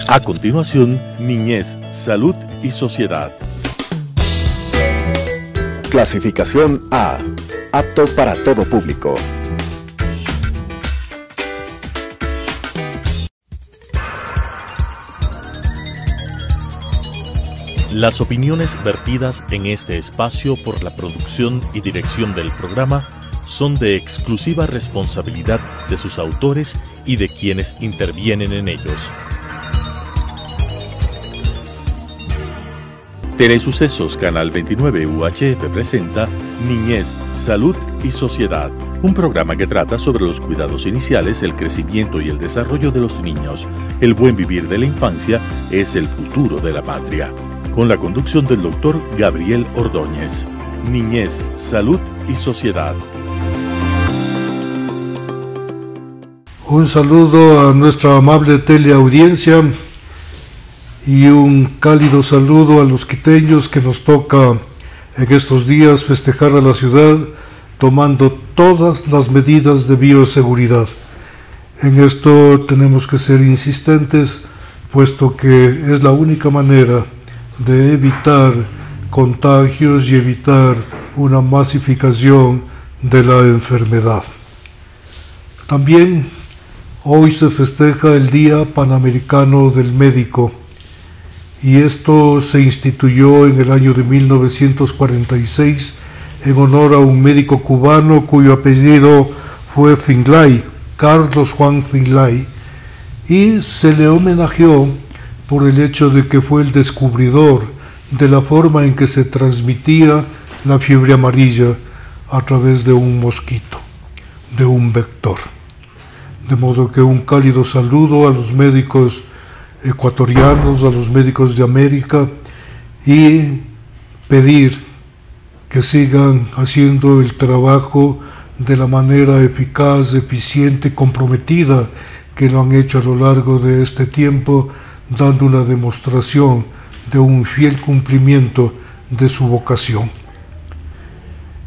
A continuación, Niñez, Salud y Sociedad. Clasificación A. Apto para todo público. Las opiniones vertidas en este espacio por la producción y dirección del programa son de exclusiva responsabilidad de sus autores y de quienes intervienen en ellos. Telesucesos Canal 29 UHF presenta Niñez, Salud y Sociedad, un programa que trata sobre los cuidados iniciales, el crecimiento y el desarrollo de los niños. El buen vivir de la infancia es el futuro de la patria. Con la conducción del doctor Gabriel Ordóñez. Niñez, Salud y Sociedad. Un saludo a nuestra amable teleaudiencia y un cálido saludo a los quiteños que nos toca en estos días festejar a la ciudad tomando todas las medidas de bioseguridad. En esto tenemos que ser insistentes, puesto que es la única manera de evitar contagios y evitar una masificación de la enfermedad. También hoy se festeja el Día Panamericano del Médico, y esto se instituyó en el año de 1946 en honor a un médico cubano cuyo apellido fue Finlay, Carlos Juan Finlay, y se le homenajeó por el hecho de que fue el descubridor de la forma en que se transmitía la fiebre amarilla a través de un mosquito, de un vector. De modo que un cálido saludo a los médicos ecuatorianos, a los médicos de América, y pedir que sigan haciendo el trabajo de la manera eficaz, eficiente, comprometida que lo han hecho a lo largo de este tiempo, dando una demostración de un fiel cumplimiento de su vocación.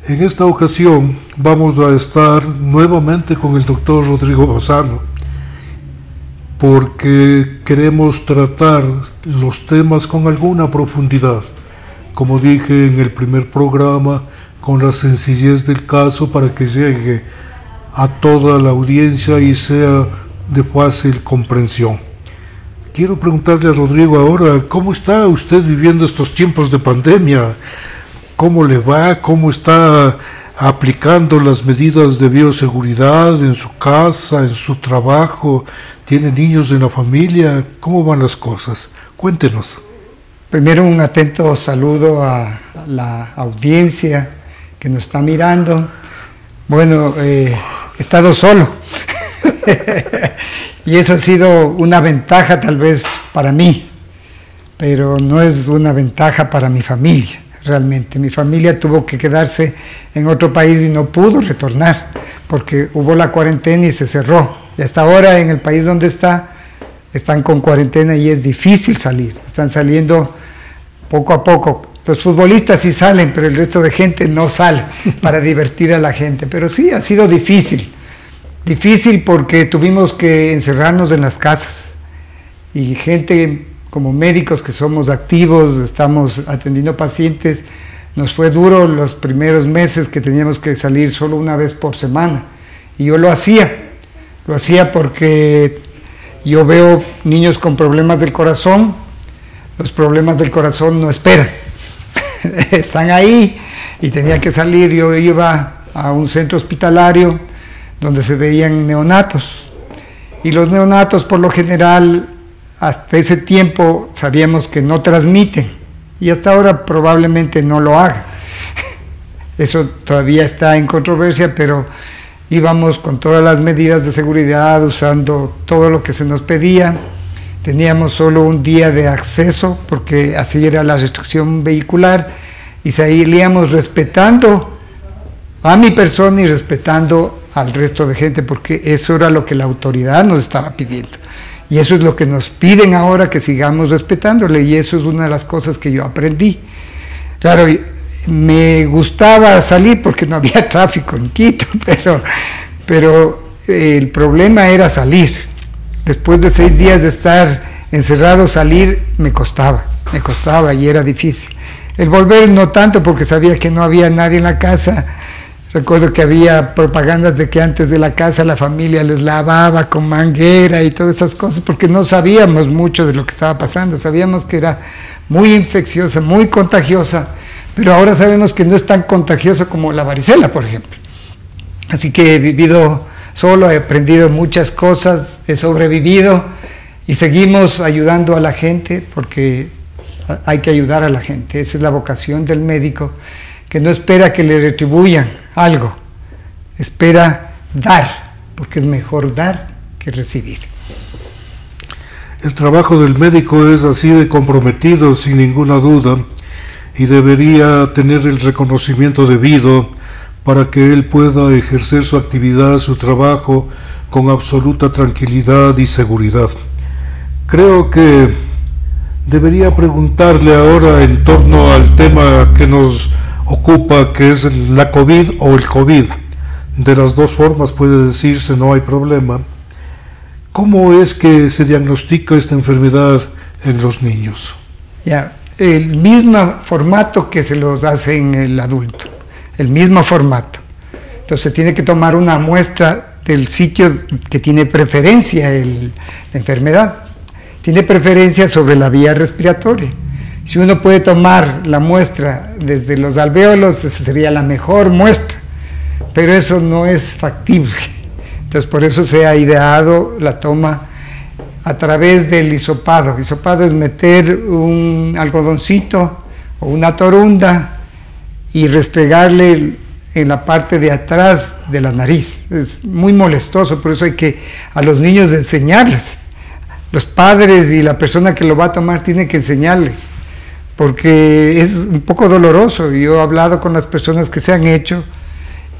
En esta ocasión vamos a estar nuevamente con el doctor Rodrigo Lozano, porque queremos tratar los temas con alguna profundidad, como dije en el primer programa, con la sencillez del caso para que llegue a toda la audiencia y sea de fácil comprensión. Quiero preguntarle a Rodrigo ahora, ¿cómo está usted viviendo estos tiempos de pandemia? ¿Cómo le va? ¿Cómo está aplicando las medidas de bioseguridad en su casa, en su trabajo? ¿Tiene niños en la familia? ¿Cómo van las cosas? Cuéntenos. Primero un atento saludo a la audiencia que nos está mirando. Bueno, he estado solo y eso ha sido una ventaja tal vez para mí, pero no es una ventaja para mi familia. Realmente, mi familia tuvo que quedarse en otro país y no pudo retornar porque hubo la cuarentena y se cerró. Y hasta ahora en el país donde están con cuarentena y es difícil salir. Están saliendo poco a poco. Los futbolistas sí salen, pero el resto de gente no sale para divertir a la gente. Pero sí, ha sido difícil. Difícil porque tuvimos que encerrarnos en las casas. Y gente como médicos que somos activos, estamos atendiendo pacientes, nos fue duro los primeros meses que teníamos que salir solo una vez por semana. Y yo lo hacía porque yo veo niños con problemas del corazón. Los problemas del corazón no esperan, están ahí y tenía que salir. Yo iba a un centro hospitalario donde se veían neonatos, y los neonatos por lo general hasta ese tiempo sabíamos que no transmiten, y hasta ahora probablemente no lo haga. Eso todavía está en controversia, pero íbamos con todas las medidas de seguridad, usando todo lo que se nos pedía. Teníamos solo un día de acceso, porque así era la restricción vehicular, y seguíamos respetando a mi persona y respetando al resto de gente, porque eso era lo que la autoridad nos estaba pidiendo. Y eso es lo que nos piden ahora, que sigamos respetándole, y eso es una de las cosas que yo aprendí. Claro, me gustaba salir porque no había tráfico en Quito, pero el problema era salir. Después de 6 días de estar Encerrado salir me costaba y era difícil. El volver no tanto, porque sabía que no había nadie en la casa. Recuerdo que había propagandas de que antes de la casa la familia les lavaba con manguera y todas esas cosas, porque no sabíamos mucho de lo que estaba pasando. Sabíamos que era muy infecciosa, muy contagiosa, pero ahora sabemos que no es tan contagiosa como la varicela, por ejemplo. Así que he vivido solo, he aprendido muchas cosas, he sobrevivido y seguimos ayudando a la gente, porque hay que ayudar a la gente. Esa es la vocación del médico, que no espera que le retribuyan algo, espera dar, porque es mejor dar que recibir. El trabajo del médico es así de comprometido, sin ninguna duda, y debería tener el reconocimiento debido para que él pueda ejercer su actividad, su trabajo, con absoluta tranquilidad y seguridad. Creo que debería preguntarle ahora en torno al tema que nos ocupa, que es la COVID o el COVID. De las dos formas puede decirse, no hay problema. ¿Cómo es que se diagnostica esta enfermedad en los niños? Ya, el mismo formato que se los hace en el adulto, el mismo formato. Entonces tiene que tomar una muestra del sitio que tiene preferencia la enfermedad. Tiene preferencia sobre la vía respiratoria. Si uno puede tomar la muestra desde los alvéolos, esa sería la mejor muestra, pero eso no es factible. Entonces por eso se ha ideado la toma a través del hisopado. Hisopado es meter un algodoncito o una torunda y restregarle en la parte de atrás de la nariz. Es muy molestoso, por eso hay que a los niños enseñarles. Los padres y la persona que lo va a tomar tiene que enseñarles, porque es un poco doloroso. Yo he hablado con las personas que se han hecho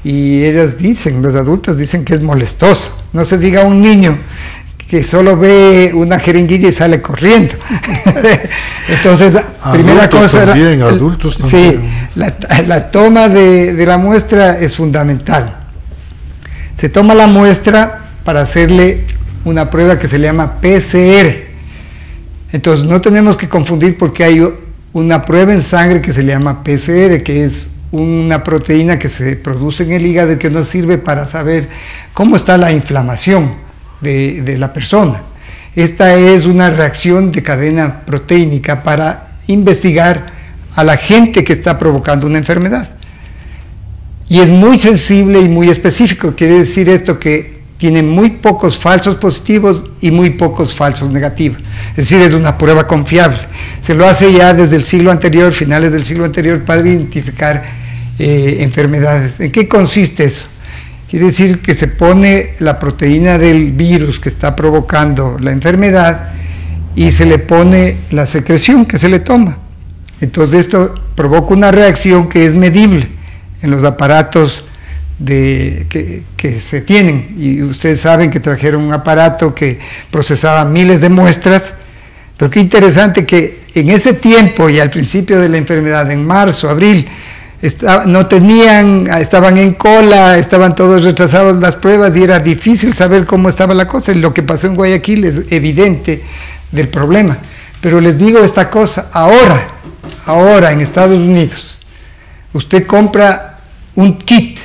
y ellas dicen, los adultos dicen que es molestoso. No se diga a un niño que solo ve una jeringuilla y sale corriendo. Entonces, primera cosa, adultos también. Sí, la toma de la muestra es fundamental. Se toma la muestra para hacerle una prueba que se le llama PCR. Entonces no tenemos que confundir, porque hay una prueba en sangre que se le llama PCR, que es una proteína que se produce en el hígado y que nos sirve para saber cómo está la inflamación de la persona. Esta es una reacción de cadena proteínica para investigar a la gente que está provocando una enfermedad. Y es muy sensible y muy específico. Quiere decir esto que tiene muy pocos falsos positivos y muy pocos falsos negativos. Es decir, es una prueba confiable. Se lo hace ya desde el siglo anterior, finales del siglo anterior, para identificar enfermedades. ¿En qué consiste eso? Quiere decir que se pone la proteína del virus que está provocando la enfermedad y se le pone la secreción que se le toma. Entonces esto provoca una reacción que es medible en los aparatos que se tienen, y ustedes saben que trajeron un aparato que procesaba miles de muestras, pero qué interesante que en ese tiempo y al principio de la enfermedad, en marzo, abril, estaban en cola, estaban todos retrasados las pruebas y era difícil saber cómo estaba la cosa. Lo que pasó en Guayaquil es evidente del problema, pero les digo esta cosa, ahora en Estados Unidos, usted compra un kit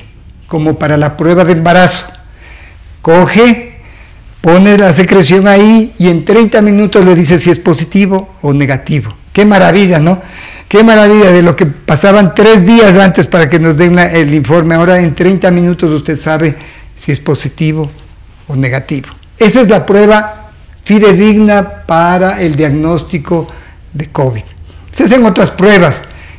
como para la prueba de embarazo, coge, pone la secreción ahí y en 30 minutos le dice si es positivo o negativo. Qué maravilla, ¿no? Qué maravilla, de lo que pasaban 3 días antes para que nos den el informe. Ahora en 30 minutos usted sabe si es positivo o negativo. Esa es la prueba fidedigna para el diagnóstico de COVID. Se hacen otras pruebas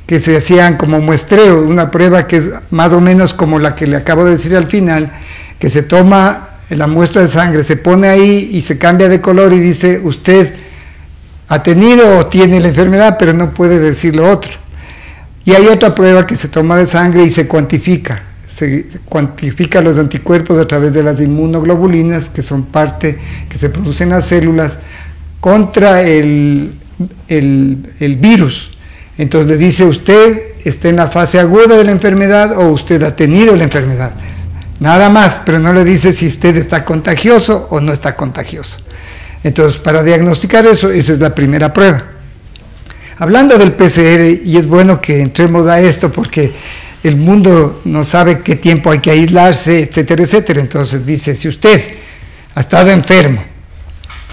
que se hacían como muestreo, una prueba que es más o menos como la que le acabo de decir al final, que se toma la muestra de sangre, se pone ahí y se cambia de color y dice, usted ha tenido o tiene la enfermedad, pero no puede decir lo otro. Y hay otra prueba que se toma de sangre y se cuantifica los anticuerpos a través de las inmunoglobulinas, que son parte que se producen en las células contra el virus. Entonces le dice, usted está en la fase aguda de la enfermedad o usted ha tenido la enfermedad. Nada más, pero no le dice si usted está contagioso o no está contagioso. Entonces, para diagnosticar eso, esa es la primera prueba. Hablando del PCR, y es bueno que entremos a esto porque el mundo no sabe qué tiempo hay que aislarse, etcétera, etcétera. Entonces dice, si usted ha estado enfermo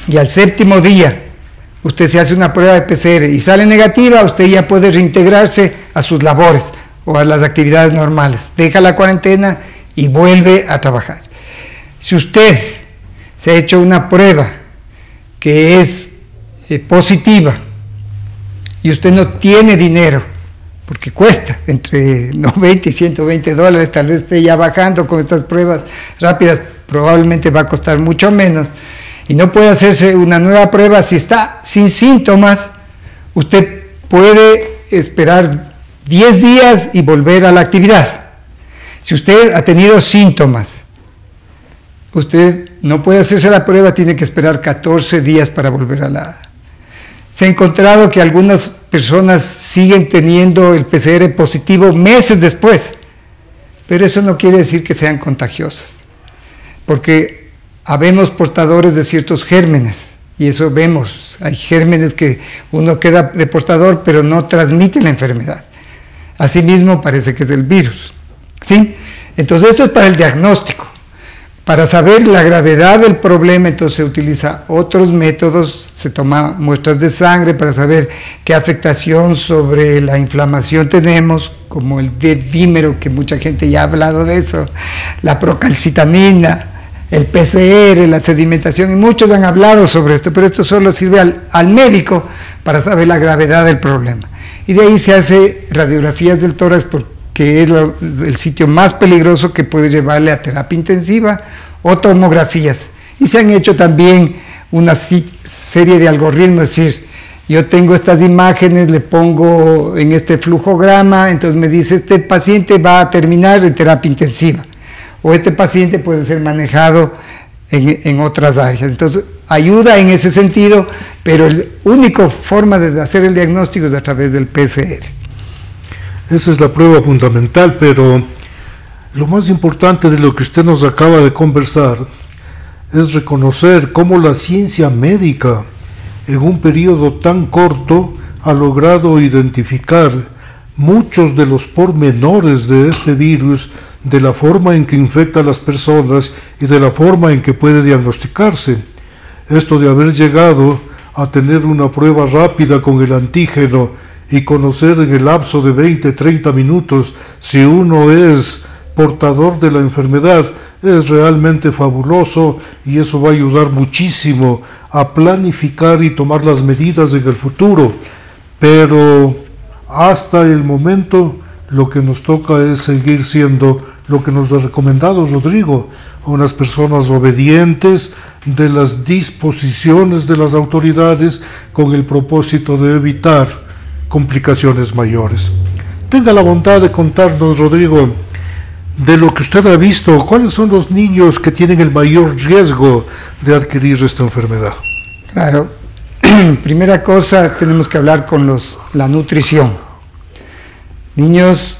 y al 7º día usted se hace una prueba de PCR y sale negativa, usted ya puede reintegrarse a sus labores o a las actividades normales. Deja la cuarentena y vuelve a trabajar. Si usted se ha hecho una prueba que es positiva y usted no tiene dinero, porque cuesta entre $90 y $120, tal vez esté ya bajando con estas pruebas rápidas, probablemente va a costar mucho menos, y no puede hacerse una nueva prueba si está sin síntomas, usted puede esperar 10 días y volver a la actividad. Si usted ha tenido síntomas, usted no puede hacerse la prueba, tiene que esperar 14 días para volver a la... Se ha encontrado que algunas personas siguen teniendo el PCR positivo meses después, pero eso no quiere decir que sean contagiosas, porque habemos portadores de ciertos gérmenes, y eso vemos, hay gérmenes que uno queda de portador, pero no transmite la enfermedad. Asimismo parece que es el virus, ¿sí? Entonces eso es para el diagnóstico. Para saber la gravedad del problema, entonces se utiliza otros métodos, se toma muestras de sangre para saber qué afectación sobre la inflamación tenemos, como el dímero, que mucha gente ya ha hablado de eso, la procalcitamina, el PCR, la sedimentación, y muchos han hablado sobre esto, pero esto solo sirve al médico para saber la gravedad del problema. Y de ahí se hace radiografías del tórax, que es el sitio más peligroso que puede llevarle a terapia intensiva, o tomografías. Y se han hecho también una serie de algoritmos, es decir, yo tengo estas imágenes, le pongo en este flujograma, entonces me dice, este paciente va a terminar en terapia intensiva, o este paciente puede ser manejado en otras áreas. Entonces, ayuda en ese sentido, pero la única forma de hacer el diagnóstico es a través del PCR. Esa es la prueba fundamental, pero lo más importante de lo que usted nos acaba de conversar es reconocer cómo la ciencia médica en un periodo tan corto ha logrado identificar muchos de los pormenores de este virus, de la forma en que infecta a las personas y de la forma en que puede diagnosticarse. Esto de haber llegado a tener una prueba rápida con el antígeno y conocer en el lapso de 20-30 minutos si uno es portador de la enfermedad es realmente fabuloso, y eso va a ayudar muchísimo a planificar y tomar las medidas en el futuro. Pero hasta el momento lo que nos toca es seguir siendo lo que nos ha recomendado Rodrigo, unas personas obedientes de las disposiciones de las autoridades con el propósito de evitar complicaciones mayores. Tenga la bondad de contarnos, Rodrigo, de lo que usted ha visto, ¿cuáles son los niños que tienen el mayor riesgo de adquirir esta enfermedad? Claro, primera cosa, tenemos que hablar con la nutrición. Niños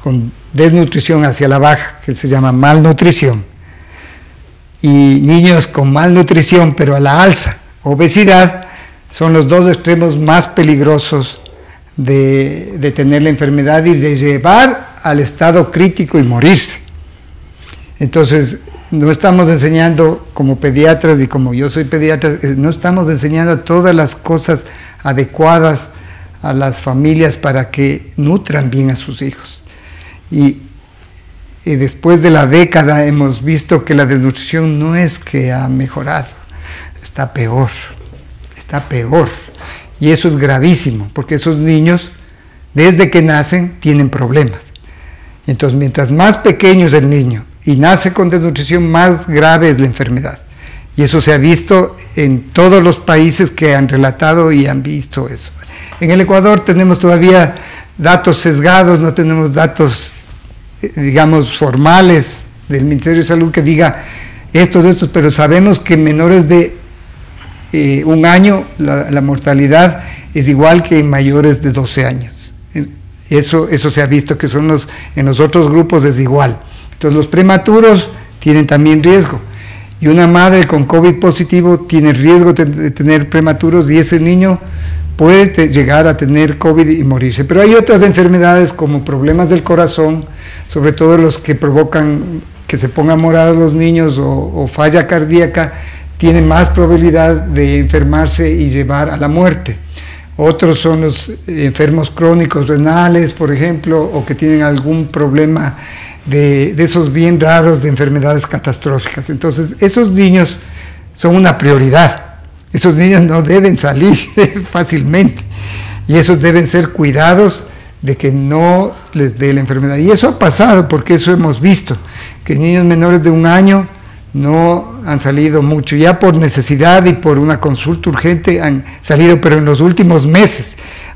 con desnutrición hacia la baja, que se llama malnutrición, y niños con malnutrición pero a la alza, obesidad, son los dos extremos más peligrosos de tener la enfermedad y de llevar al estado crítico y morirse. Entonces, no estamos enseñando como pediatras, y como yo soy pediatra, no estamos enseñando todas las cosas adecuadas a las familias para que nutran bien a sus hijos. Y después de la década hemos visto que la desnutrición no es que ha mejorado, está peor, está peor. Y eso es gravísimo, porque esos niños, desde que nacen, tienen problemas. Entonces, mientras más pequeño es el niño y nace con desnutrición, más grave es la enfermedad. Y eso se ha visto en todos los países que han relatado y han visto eso. En el Ecuador tenemos todavía datos sesgados, no tenemos datos, digamos, formales del Ministerio de Salud que diga estos, pero sabemos que menores de un año la mortalidad es igual que en mayores de 12 años. Eso se ha visto que en los otros grupos es igual. Entonces los prematuros tienen también riesgo. y una madre con COVID positivo tiene riesgo de tener prematuros y ese niño puede llegar a tener COVID y morirse. Pero hay otras enfermedades como problemas del corazón, sobre todo los que provocan que se pongan morados los niños o falla cardíaca, tienen más probabilidad de enfermarse y llevar a la muerte. Otros son los enfermos crónicos renales, por ejemplo, o que tienen algún problema de esos bien raros de enfermedades catastróficas. Entonces, esos niños son una prioridad. Esos niños no deben salir fácilmente y esos deben ser cuidados de que no les dé la enfermedad. Y eso ha pasado, porque eso hemos visto, que niños menores de 1 año no han salido mucho, ya por necesidad y por una consulta urgente han salido, pero en los últimos meses.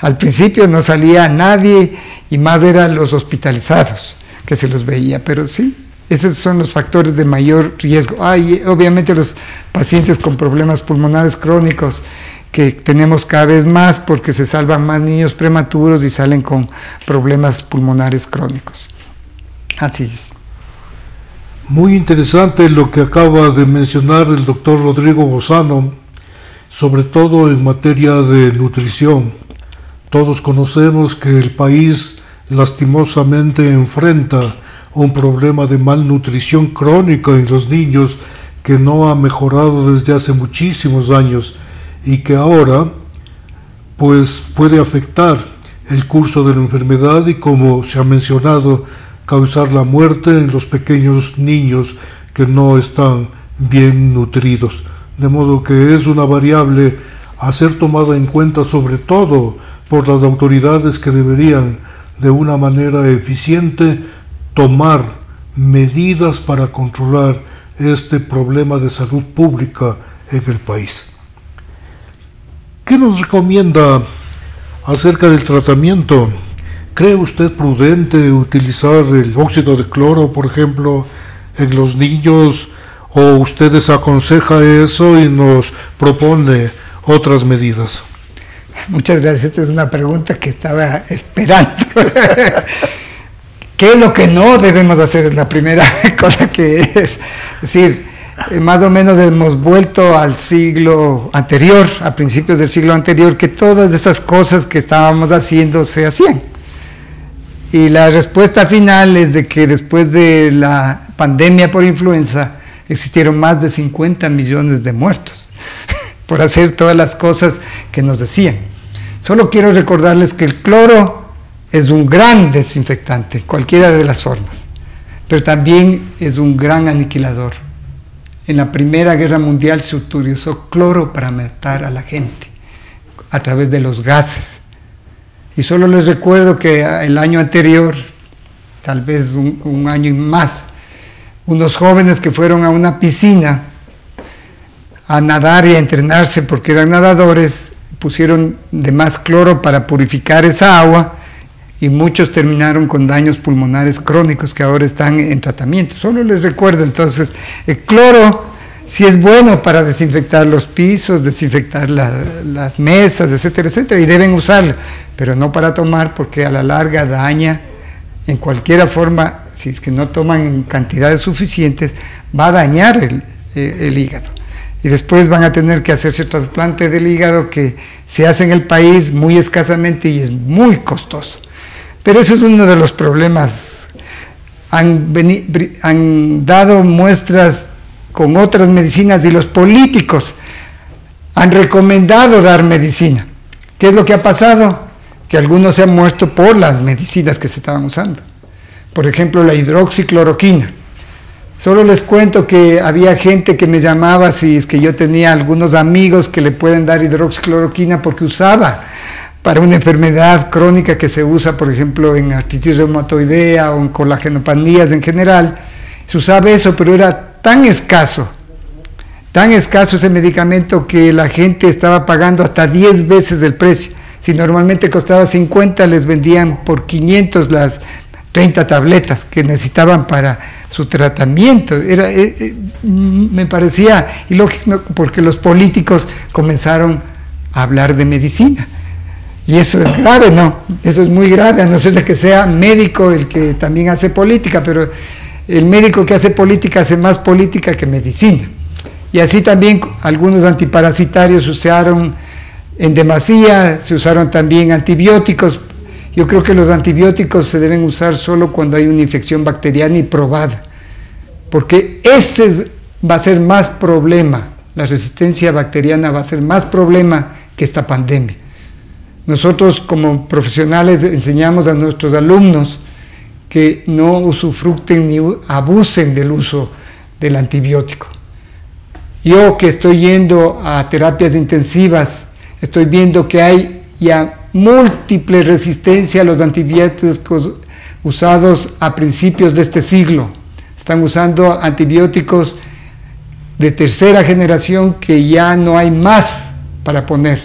Al principio no salía nadie y más eran los hospitalizados que se los veía, pero sí, esos son los factores de mayor riesgo. Y obviamente los pacientes con problemas pulmonares crónicos, que tenemos cada vez más porque se salvan más niños prematuros y salen con problemas pulmonares crónicos. Así es. Muy interesante lo que acaba de mencionar el doctor Rodrigo Bozano, sobre todo en materia de nutrición. Todos conocemos que el país lastimosamente enfrenta un problema de malnutrición crónica en los niños que no ha mejorado desde hace muchísimos años y que ahora pues puede afectar el curso de la enfermedad y, como se ha mencionado, causar la muerte en los pequeños niños que no están bien nutridos. De modo que es una variable a ser tomada en cuenta, sobre todo por las autoridades, que deberían de una manera eficiente tomar medidas para controlar este problema de salud pública en el país. ¿Qué nos recomienda acerca del tratamiento? ¿Cree usted prudente utilizar el óxido de cloro, por ejemplo, en los niños, o usted desaconseja eso y nos propone otras medidas? Muchas gracias, esta es una pregunta que estaba esperando. ¿Qué es lo que no debemos hacer? Es la primera cosa que es decir, más o menos hemos vuelto al siglo anterior, a principios del siglo anterior, que todas esas cosas que estábamos haciendo se hacían. Y la respuesta final es de que después de la pandemia por influenza existieron más de 50 millones de muertos por hacer todas las cosas que nos decían. Solo quiero recordarles que el cloro es un gran desinfectante, cualquiera de las formas, pero también es un gran aniquilador. En la Primera Guerra Mundial se utilizó cloro para matar a la gente a través de los gases. Y solo les recuerdo que el año anterior, tal vez un año y más, unos jóvenes que fueron a una piscina a nadar y a entrenarse porque eran nadadores, pusieron de más cloro para purificar esa agua y muchos terminaron con daños pulmonares crónicos que ahora están en tratamiento. Solo les recuerdo, entonces, el cloro sí es bueno para desinfectar los pisos, desinfectar las mesas, etcétera, etcétera, y deben usarlo, pero no para tomar, porque a la larga daña en cualquier forma. Si es que no toman en cantidades suficientes, va a dañar el hígado. Y después van a tener que hacerse trasplante del hígado, que se hace en el país muy escasamente y es muy costoso. Pero eso es uno de los problemas. Han dado muestras con otras medicinas y los políticos han recomendado dar medicina. ¿Qué es lo que ha pasado? Que algunos se han muerto por las medicinas que se estaban usando. Por ejemplo, la hidroxicloroquina. Solo les cuento que había gente que me llamaba si es que yo tenía algunos amigos que le pueden dar hidroxicloroquina porque usaba para una enfermedad crónica que se usa, por ejemplo, en artritis reumatoidea o en colagenopatías en general. Se usaba eso, pero era tan escaso ese medicamento que la gente estaba pagando hasta 10 veces el precio. Si normalmente costaba 50, les vendían por 500 las 30 tabletas que necesitaban para su tratamiento. Me parecía ilógico porque los políticos comenzaron a hablar de medicina. Y eso es grave, ¿no? Eso es muy grave, a no ser de que sea médico el que también hace política, pero el médico que hace política hace más política que medicina. Y así también algunos antiparasitarios se usaron en demasía, se usaron también antibióticos. Yo creo que los antibióticos se deben usar solo cuando hay una infección bacteriana y probada, porque ese va a ser más problema, la resistencia bacteriana va a ser más problema que esta pandemia. Nosotros como profesionales enseñamos a nuestros alumnos que no usufructen ni abusen del uso del antibiótico. Yo que estoy yendo a terapias intensivas, estoy viendo que hay ya múltiple resistencia a los antibióticos usados a principios de este siglo. Están usando antibióticos de tercera generación que ya no hay más para poner.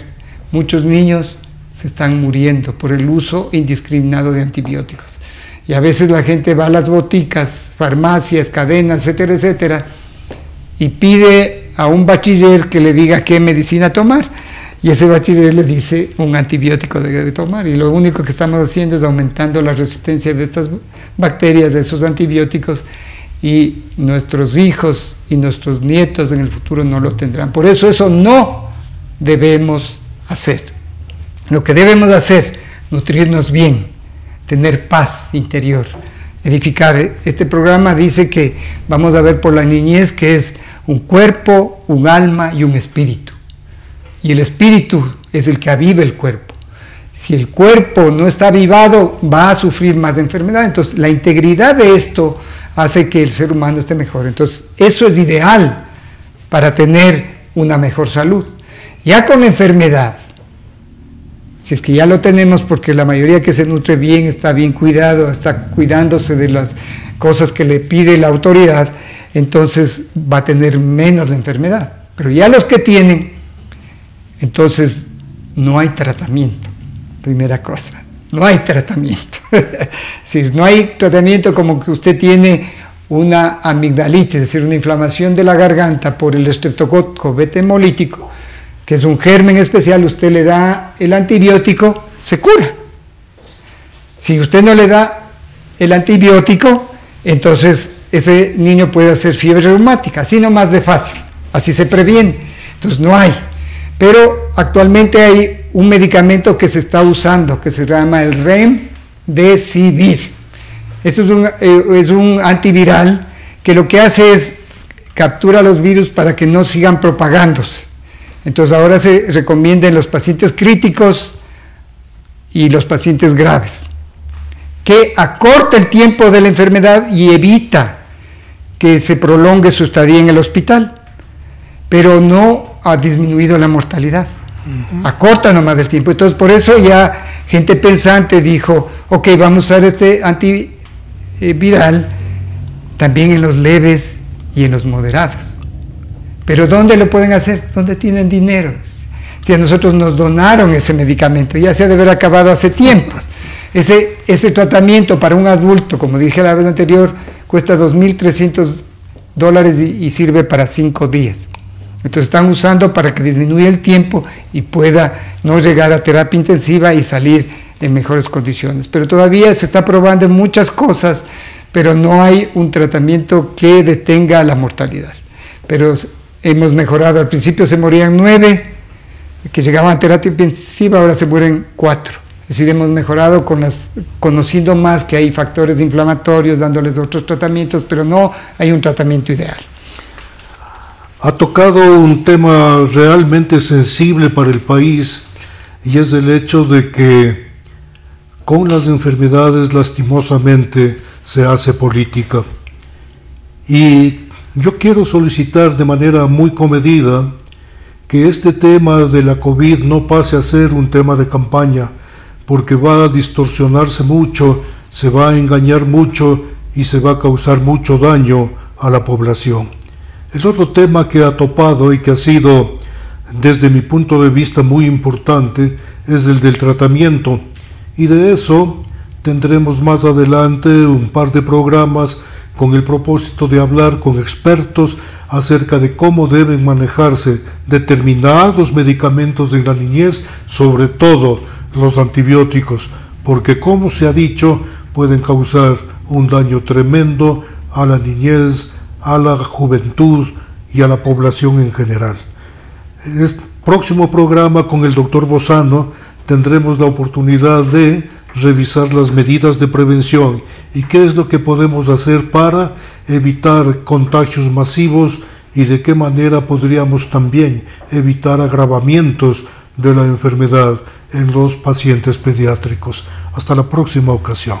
Muchos niños se están muriendo por el uso indiscriminado de antibióticos. Y a veces la gente va a las boticas, farmacias, cadenas, etcétera, etcétera, y pide a un bachiller que le diga qué medicina tomar, y ese bachiller le dice un antibiótico debe tomar, y lo único que estamos haciendo es aumentando la resistencia de estas bacterias, de esos antibióticos, y nuestros hijos y nuestros nietos en el futuro no lo tendrán. Por eso no debemos hacer. Lo que debemos hacer, nutrirnos bien, tener paz interior, edificar. Este programa dice que vamos a ver por la niñez que es un cuerpo, un alma y un espíritu. Y el espíritu es el que aviva el cuerpo. Si el cuerpo no está avivado, va a sufrir más enfermedad. Entonces, la integridad de esto hace que el ser humano esté mejor. Entonces, eso es ideal para tener una mejor salud. Ya con la enfermedad, si es que ya lo tenemos, porque la mayoría que se nutre bien, está bien cuidado, está cuidándose de las cosas que le pide la autoridad, entonces va a tener menos la enfermedad. Pero ya los que tienen, entonces no hay tratamiento. Primera cosa, no hay tratamiento. Si no hay tratamiento, como que usted tiene una amigdalitis, es decir, una inflamación de la garganta por el estreptococo beta hemolítico, que es un germen especial, usted le da el antibiótico, se cura. Si usted no le da el antibiótico, entonces ese niño puede hacer fiebre reumática, así nomás de fácil, así se previene. Entonces no hay. Pero actualmente hay un medicamento que se está usando, que se llama el Remdesivir. Esto es un antiviral que lo que hace es captura los virus para que no sigan propagándose. Entonces ahora se recomienda en los pacientes críticos y los pacientes graves, que acorta el tiempo de la enfermedad y evita que se prolongue su estadía en el hospital, pero no ha disminuido la mortalidad, acorta nomás el tiempo. Entonces por eso ya gente pensante dijo, ok, vamos a usar este antiviral también en los leves y en los moderados. Pero ¿dónde lo pueden hacer? ¿Dónde tienen dinero? Si a nosotros nos donaron ese medicamento, ya se ha de haber acabado hace tiempo. Ese tratamiento para un adulto, como dije la vez anterior, cuesta $2,300 y sirve para 5 días. Entonces están usando para que disminuya el tiempo y pueda no llegar a terapia intensiva y salir en mejores condiciones. Pero todavía se está probando muchas cosas, pero no hay un tratamiento que detenga la mortalidad. Pero hemos mejorado, al principio se morían 9 que llegaban a terapia intensiva, ahora se mueren 4. Es decir, hemos mejorado conociendo más que hay factores inflamatorios, dándoles otros tratamientos, pero no hay un tratamiento ideal. Ha tocado un tema realmente sensible para el país, y es el hecho de que con las enfermedades lastimosamente se hace política. Y yo quiero solicitar de manera muy comedida que este tema de la COVID no pase a ser un tema de campaña, porque va a distorsionarse mucho, se va a engañar mucho y se va a causar mucho daño a la población. El otro tema que ha topado y que ha sido, desde mi punto de vista, muy importante, es el del tratamiento, y de eso tendremos más adelante un par de programas con el propósito de hablar con expertos acerca de cómo deben manejarse determinados medicamentos en la niñez, sobre todo los antibióticos, porque como se ha dicho, pueden causar un daño tremendo a la niñez, a la juventud y a la población en general. En el próximo programa con el doctor Bozano tendremos la oportunidad de revisar las medidas de prevención y qué es lo que podemos hacer para evitar contagios masivos y de qué manera podríamos también evitar agravamientos de la enfermedad en los pacientes pediátricos. Hasta la próxima ocasión.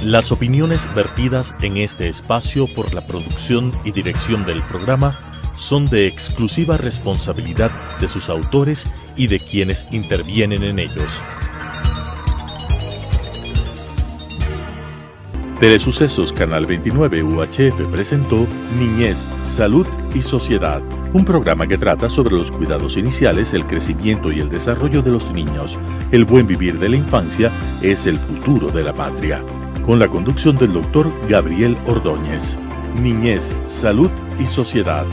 Las opiniones vertidas en este espacio por la producción y dirección del programa son de exclusiva responsabilidad de sus autores y de quienes intervienen en ellos. Telesucesos Canal 29 UHF presentó Niñez, Salud y Sociedad, un programa que trata sobre los cuidados iniciales, el crecimiento y el desarrollo de los niños. El buen vivir de la infancia es el futuro de la patria. Con la conducción del doctor Gabriel Ordóñez. Niñez, Salud y Sociedad.